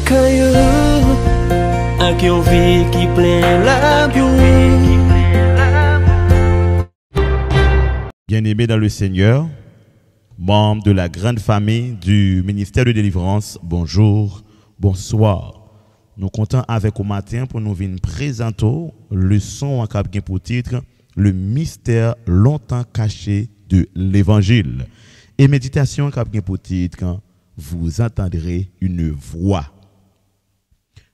caillou, avec une vie qui plein la vie. Bien-aimés dans le Seigneur, membres de la grande famille du ministère de délivrance, bonjour, bonsoir. Nous comptons avec au matin pour nous venir présenter le son en cap pour titre le mystère longtemps caché de l'évangile. Et méditation en cap pour titre vous entendrez une voix.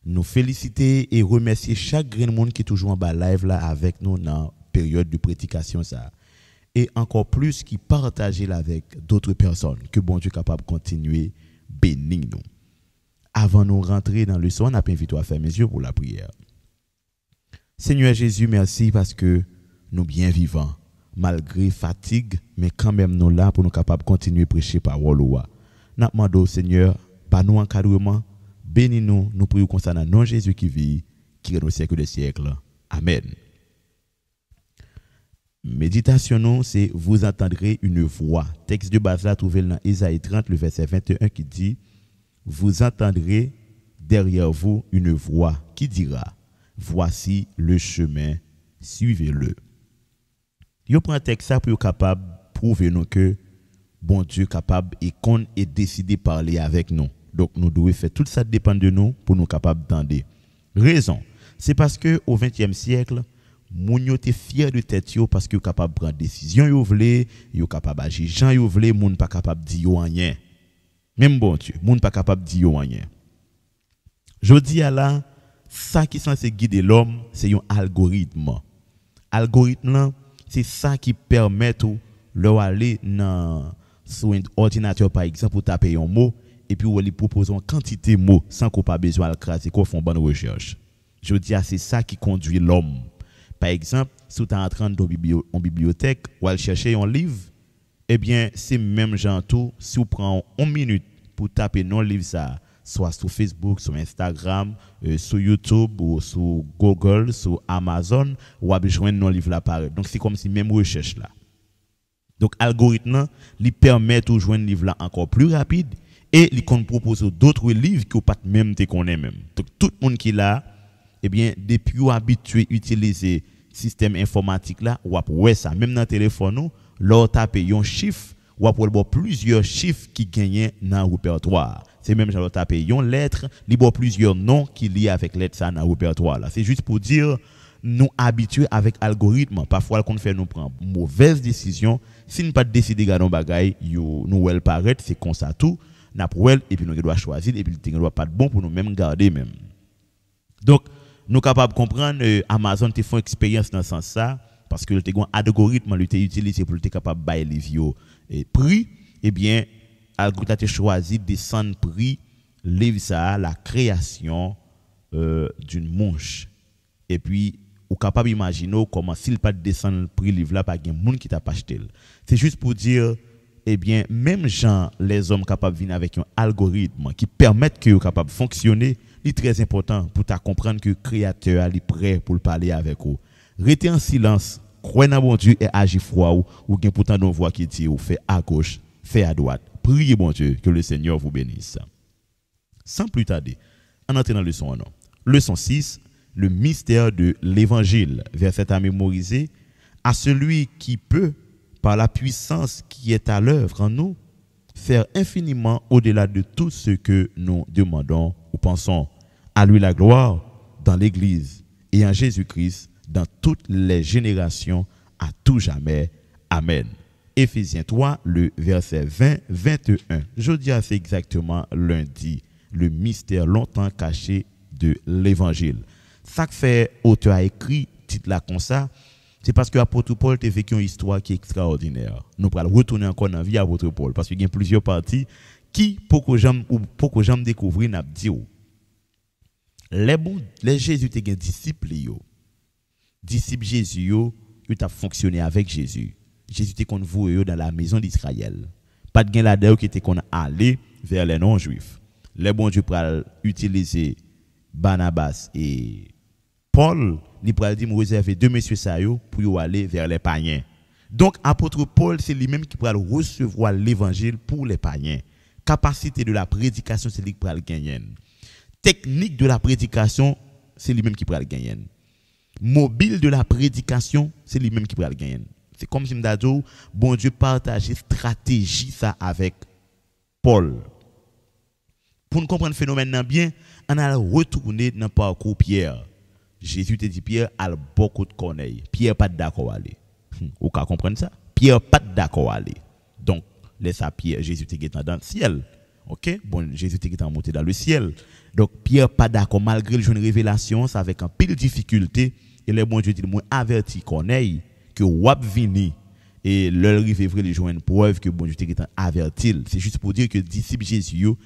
Nous féliciter et remercier chaque grand monde qui est toujours en bas live là avec nous dans la période de prédication ça. Et encore plus qui partager avec d'autres personnes que bon Dieu est capable de continuer bénir nous. Avant de nous rentrer dans le son, on a invité à faire mes yeux pour la prière. Seigneur Jésus, merci parce que nous bien vivants, malgré fatigue, mais quand même nous là pour nous capables de continuer à prêcher parole. Nous demandons Seigneur, par nous encadrement, bénis-nous, nous prions concernant non Jésus qui vit, qui est au siècle des siècles. Amen. Méditation, non, c'est vous entendrez une voix. Texte de base là, trouvé dans Isaïe 30, le verset 21 qui dit vous entendrez derrière vous une voix qui dira voici le chemin, suivez-le. Yo prend texte ça pour être capable prouver nous que bon Dieu capable et qu'on est décidé de parler avec nous. Donc nous devons faire tout ça dépend de nous pour nous capables d'entendre. Raison, c'est parce que au 20e siècle moun yo te fier de tête yo parce que capable prendre décision yo vle, yo capable agir Jean yo vle, moun pas capable dire yo rien. Même bon Dieu, moun pas capable dire yo rien. Jodi a là, ça qui censé guider l'homme, c'est un algorithme. Algorithme là, c'est ça qui permet ou leur aller sur un ordinateur par exemple pour taper un mot et puis ou lui proposer une quantité de mots sans qu'on pas besoin de craser qu'on font bonne recherche. Jodi a c'est ça qui conduit l'homme. Par exemple, si tu es en train de en bibliothèque ou aller chercher un livre, eh bien, c'est même genre tout. Si vous prenez 1 minute pour taper non livre ça, soit sur Facebook, sur Instagram, sur YouTube ou sur Google, sur Amazon, ou à joindre non livre là pareil. Donc c'est comme si même recherche là. Donc algorithme lui permet de joindre livre là encore plus rapide et il propose d'autres livres que pas même te connaît même. Donc tout le monde qui là, eh bien depuis ou habitué utiliser système informatique là, ou après ça même dans le téléphone nous, leur taper un chiffre ou après plusieurs chiffres qui gagnent dans le répertoire. C'est même genre taper une lettre, il y a plusieurs noms qui lient avec lettre ça dans le répertoire là. C'est juste pour dire nous habitués avec algorithme, parfois qu'on fait nous prendre mauvaise décision, si nous pas décider garder un bagay, nous elle paraît c'est comme ça tout, n'a pour elle et puis nous doit choisir et puis il doit pas de bon pour nous même garder même. Donc nous capables de comprendre Amazon te font expérience dans ce sens ça parce que le algorithme lui utilisé pour être capable de bailler les vieux prix et bien algorithme a choisi de descendre prix livre ça la création d'une mouche et puis ou capable imaginer comment s'il pas descendre prix livre là pas gain monde qui t'a pas acheté. C'est juste pour dire eh bien même gens les hommes capables venir avec un algorithme qui permettent que capable fonctionner, c'est très important pour ta comprendre que le créateur est prêt pour parler avec vous. Restez en silence, croyez dans bon Dieu et agissez froid ou bien pourtant une voix qui dit ou fait à gauche, fait à droite. Priez bon Dieu que le Seigneur vous bénisse. Sans plus tarder, on entre dans le leçon 1. Leçon 6, le mystère de l'évangile, verset à mémoriser, à celui qui peut, par la puissance qui est à l'œuvre en nous, faire infiniment au-delà de tout ce que nous demandons ou pensons. À lui la gloire dans l'Église et en Jésus-Christ dans toutes les générations à tout jamais. Amen. Éphésiens 3, le verset 20-21. Je dis c'est exactement lundi, le mystère longtemps caché de l'Évangile. Ça que fait auteur a écrit titre là comme ça, c'est parce que l'apôtre Paul a vécu une histoire qui est extraordinaire. Nous allons retourner encore dans la vie de l'apôtre Paul parce qu'il y a plusieurs parties qui, pour que j'aime découvrir, n'a dit les Jésus étaient des disciples. Disciples Jésus, ils ont fonctionné avec Jésus. Jésus était qu'on voyait dans la maison d'Israël. Pas de gain là-dedans qui était qu'on allait vers les non-juifs. Les bons Dieu pour utiliser Barnabas et Paul, il pral dit me réserver deux messieurs ça pour aller vers les païens. Donc apôtre Paul c'est lui-même qui pral recevoir l'évangile pour les païens. Capacité de la prédication c'est lui qui pral gagner. technique de la prédication, c'est lui-même qui prend le gagner. Mobile de la prédication, c'est lui-même qui prend le gagner. C'est comme si m'dadou, bon Dieu partageait stratégie ça avec Paul. Pour nous comprendre le phénomène bien, on a retourné dans le parcours Pierre. Jésus te dit Pierre a beaucoup de corneilles. Pierre pas d'accord à aller. Vous pouvez comprendre ça? Pierre pas d'accord à aller. Donc, laisse à Pierre, Jésus te dans le ciel. OK? Bon, Jésus te monté dans le ciel. Donc, Pierre pas d'accord malgré une révélation, ça avec un peu de difficulté. Et le bon Dieu dit, moi averti Corneille que wap vini et leur rive vrai, ils ont une preuve que bon Dieu te averti. C'est juste pour dire que disciple Jésus, yo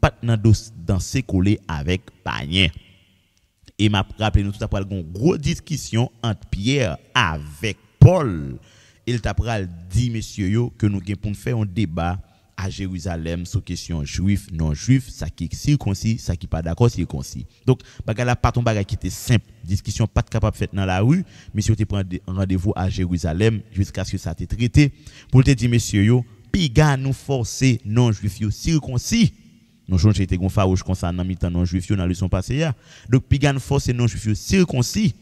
pas dans ces collés avec païen. Et m'a rappelé nous tout après une grosse discussion entre Pierre avec Paul. Il t'a dit messieurs que nous avons pour faire un débat à Jérusalem sur question juif non juif, ça qui est circoncis, ça qui pas d'accord circoncis. Donc bagala pas ton bagage qui était simple, discussion pas capable faire dans la rue, monsieur te prend rendez-vous à Jérusalem jusqu'à ce que ça t'ait traité pour te dire messieurs yo, piga nous forcer non juif yo circoncis. Nous jonge été gon farouche concernant mi-temps non juif yo dans leçon passée là. Donc piga nous forcer non juif yo circoncis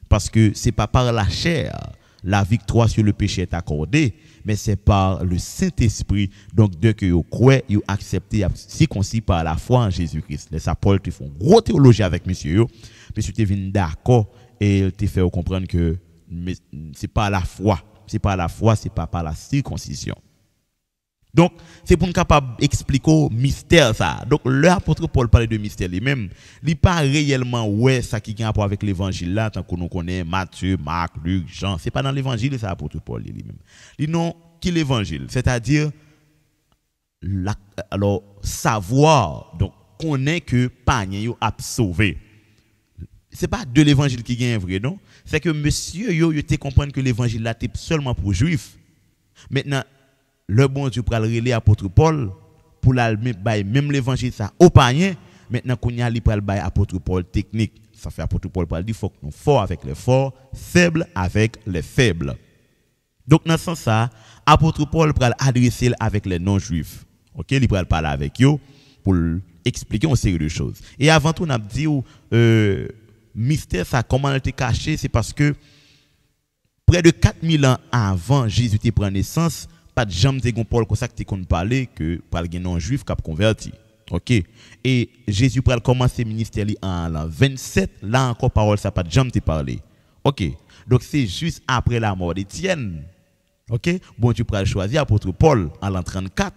parce que c'est pas par la chair la victoire sur le péché est accordée, mais c'est par le Saint-Esprit. Donc, dès que vous croyez, vous acceptez, circoncis par la foi en Jésus-Christ. Les apôtres te font gros théologie avec monsieur. Monsieur te vient d'accord et te fait comprendre que c'est pas la foi. C'est pas la foi, c'est pas par la circoncision. Donc, c'est pour nous capable d'expliquer le mystère ça. Donc, l'apôtre Paul parle de mystère lui-même. Il pas réellement ouais ça qui a rapport avec l'évangile là, tant que nous connaissons Matthieu, Marc, Luc, Jean. C'est pas dans l'évangile ça l'apôtre Paul lui-même. Il non qui l'évangile, c'est-à-dire alors savoir donc connaît que païen yo a sauvé. C'est pas de l'évangile qui gagne vrai non, c'est que monsieur yo te comprendre que l'évangile là c'est seulement pour juifs. Maintenant le bon Dieu pral relé apôtre Paul pour la même l'évangile ça au païen. Maintenant qu'on y a li pral bail apôtre Paul technique. Ça fait apôtre Paul pral dit faut que nous forts avec les forts, faibles avec les faibles. Donc dans ce sens ça, apôtre Paul pral adresser avec les non-juifs. OK, il pral parler avec eux pour expliquer une série de choses. Et avant tout on a dit mystère ça comment il était caché, c'est parce que près de 4000 ans avant Jésus te prend naissance, pas de jambe de Paul comme ça que tu qu'on parler que par les non-juifs qui a converti. OK. Et Jésus pral commencer ministère en l'an 27, là encore parole ça pas de jambe te parler. OK. Donc c'est juste après la mort d'Étienne. OK. Bon Dieu pral choisir apôtre Paul en l'an 34.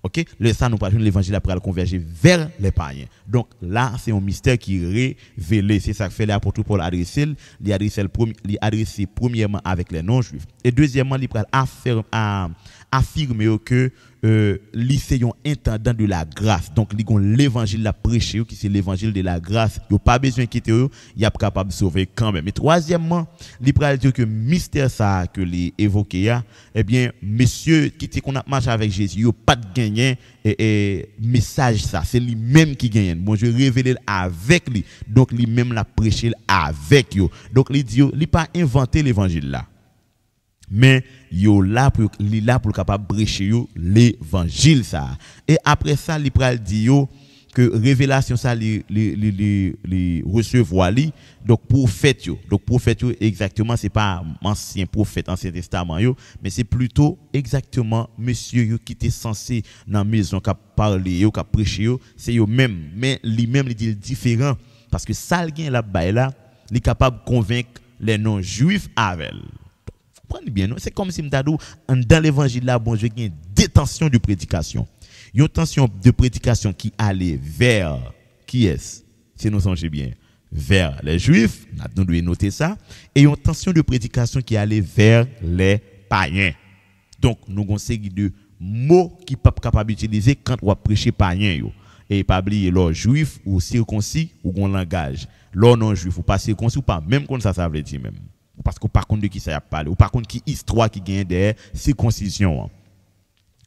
OK, le ça nous parle l'évangile après le converger vers les païens. Donc là, c'est un mystère qui est révélé, c'est ça que fait l'apôtre Paul adresser, il adresse premièrement avec les non-juifs et deuxièmement, il affirmer que lycéen intendant de la grâce. Donc l'évangile la prêché qui c'est l'évangile de la grâce, il pas besoin quitter eux, il est capable de sauver quand même. Et troisièmement, il pral dire que mystère ça que les évoqué eh bien monsieur qui était qu'on a marché avec Jésus, il pas de gagner et message ça, c'est lui même qui gagne. Bon Dieu révélé avec lui. Donc lui même l'a prêché avec eux. Donc il dit il pas inventé l'évangile là. Mais yo là pour capable prêcher l'évangile ça. Et après ça il pral dit yo que révélation ça les recevoir li donc prophète yo. Donc prophète yo exactement c'est pas ancien prophète ancien testament yo mais c'est plutôt exactement monsieur yo qui était censé dans maison qui parler yo qui prêcher yo c'est yo même mais lui même il dit différent parce que ça gain là bas là il capable convaincre les non juifs avec. Prenez bien, c'est comme si m'tadou dans l'évangile là bon Dieu gagne deux tensions de prédication. Une tension de prédication qui allait vers qui est-ce? Si nous songez bien, vers les juifs, nous devons noter ça, et une tension de prédication qui allait vers les païens. Donc nous avons une série de mots qui pas capable d'utiliser quand on va prêcher païen yo. Et pas oublier l'or juif ou circoncis ou gon langage. L'or non juif ou pas circoncis ou pas même comme ça veut dire même. Parce que par contre de qui ça y a parlé ou par contre qui histoire qui gagne derrière circoncision.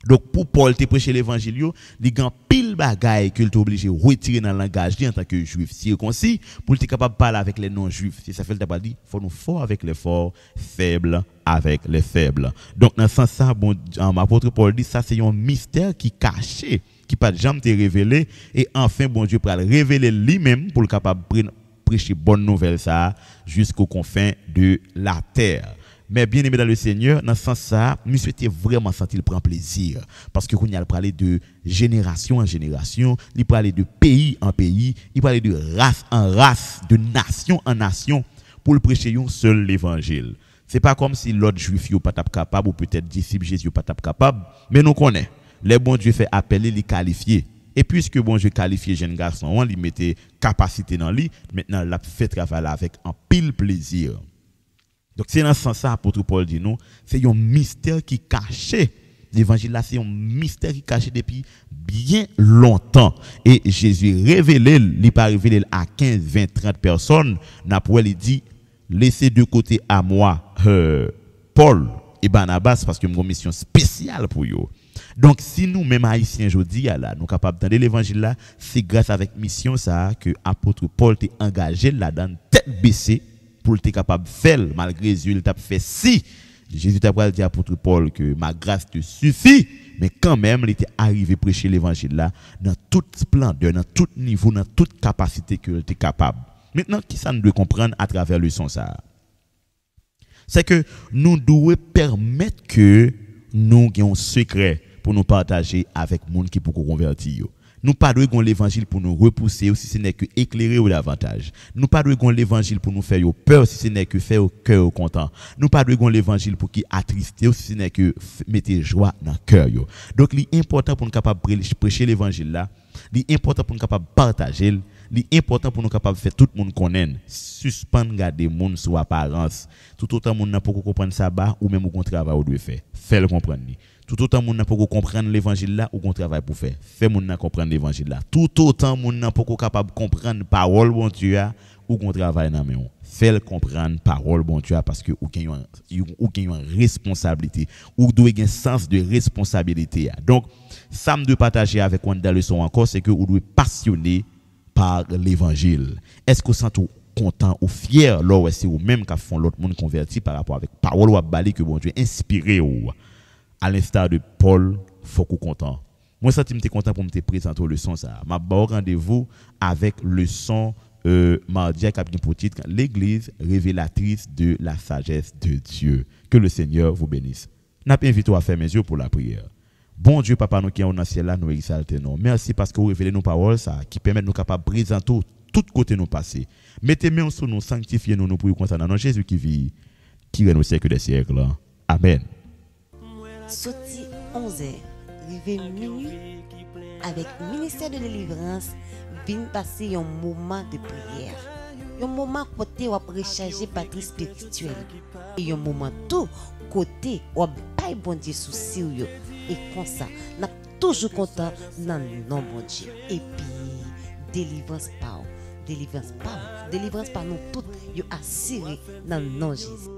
Donc pour Paul te prêcher l'évangile yo, il y a pile bagaille que tu obligé retirer dans le langage en tant que juif circoncis pour être capable de parler avec les non juifs. C'est ça fait le t'a dit, faut nous fort avec les forts, faibles avec les faibles. Donc dans ce sens ça bon apôtre Paul dit ça c'est un mystère qui caché qui pas jamais te révélé et enfin bon Dieu pour le révéler lui-même pour le capable prêcher bonne nouvelle ça jusqu'aux confins de la terre. Mais bien aimé dans le Seigneur, dans ce sens ça, nous souhaitons vraiment sentir prendre plaisir parce que qu'on y a parlé de génération en génération, il parler de pays en pays, il parler de race en race, de nation en nation pour le prêcher un seul l'évangile. C'est pas comme si l'autre juif n'est pas capable ou peut-être disciple Jésus n'est pas capable, mais nous connaissons. Les bon Dieu fait appeler les qualifiés. Et puisque bon Dieu qualifié jeune garçon, on lui mettait capacité dans lui, maintenant l'a fait travailler avec un pile plaisir. Donc c'est dans ce sens ça apôtre Paul dit nous, c'est un mystère qui caché. L'évangile là c'est un mystère qui caché depuis bien longtemps et Jésus révélé, il pas révélé à 15, 20, 30 personnes, n'après il dit laissez de côté à moi Paul et Barnabas parce que j'ai une mission spéciale pour eux. Donc si nous même haïtiens aujourd'hui là nous capables d'entendre l'évangile là, c'est grâce avec mission ça que apôtre Paul t'est engagé là-dedans tête baissée pour être capable de faire malgré Dieu il t'a fait si Jésus t'a dit à apôtre Paul que ma grâce te suffit mais quand même il était arrivé prêcher l'évangile là dans toute splendeur dans tout niveau dans toute capacité que il était capable. Maintenant qui ça nous doit comprendre à travers le son ça c'est que nous devons permettre que nous ayons un secret pour nous partager avec les gens qui pour convertir. Nous pas devons l'évangile pour nous repousser si ce n'est que éclairer ou davantage. Nous pas devons l'évangile pour nous faire peur si ce n'est que faire au cœur content. Nous pas devons l'évangile pour qui attrister si ce n'est que mettre joie dans le cœur. Donc l'important pour nous capable prêcher l'évangile là, l'important pour nous capable partager, l'important pour nous capable faire tout le monde connaître, suspendre garder monde sur apparence. Tout autant monde n'a pas comprendre ça bas ou même au travail ou doit faire. Faire le comprendre. Tout autant monde n'a pas comprendre l'évangile là ou qu'on travail pour faire. Fait monde n'a comprendre l'évangile là. Tout autant monde n'a pas capable comprendre parole bon Dieu ou qu'on travail dans main. Fait le comprendre parole bon Dieu parce que ou gagne une responsabilité ou doit un sens de responsabilité. Donc ça me de partager avec on dans le son encore c'est que vous doit passionner par l'évangile. Est-ce que vous sentez content ou fier là c'est vous même qui font l'autre monde converti par rapport avec parole ou balé que bon Dieu inspiré ou à l'instar de Paul, faut qu'on content. Moi ça me content pour me présenter le son ça. M'a rendez-vous avec le son mardi qui pour titre l'église révélatrice de la sagesse de Dieu. Que le Seigneur vous bénisse. N'a pas invité à faire mes yeux pour la prière. Bon Dieu papa nous qui est dans le ciel là nous exaltons. Merci parce que vous révélez nos paroles ça qui permettent nous capables de présenter tout côté nous passer. Mettez-moi sur nous sanctifiez nous pour comme ça dans Jésus qui vit qui règne au siècle des siècles. Amen. Sorti 11h, arrivé minuit, avec ministère de délivrance, vient passer un moment de prière. Un moment côté où on recharger batterie spirituelle. Et un moment tout côté où on paye bon Dieu sous sérieux. Et comme ça, on est toujours content dans le nom bon Dieu. Et puis, délivrance par nous toutes, yo assuré dans le nom de Jésus.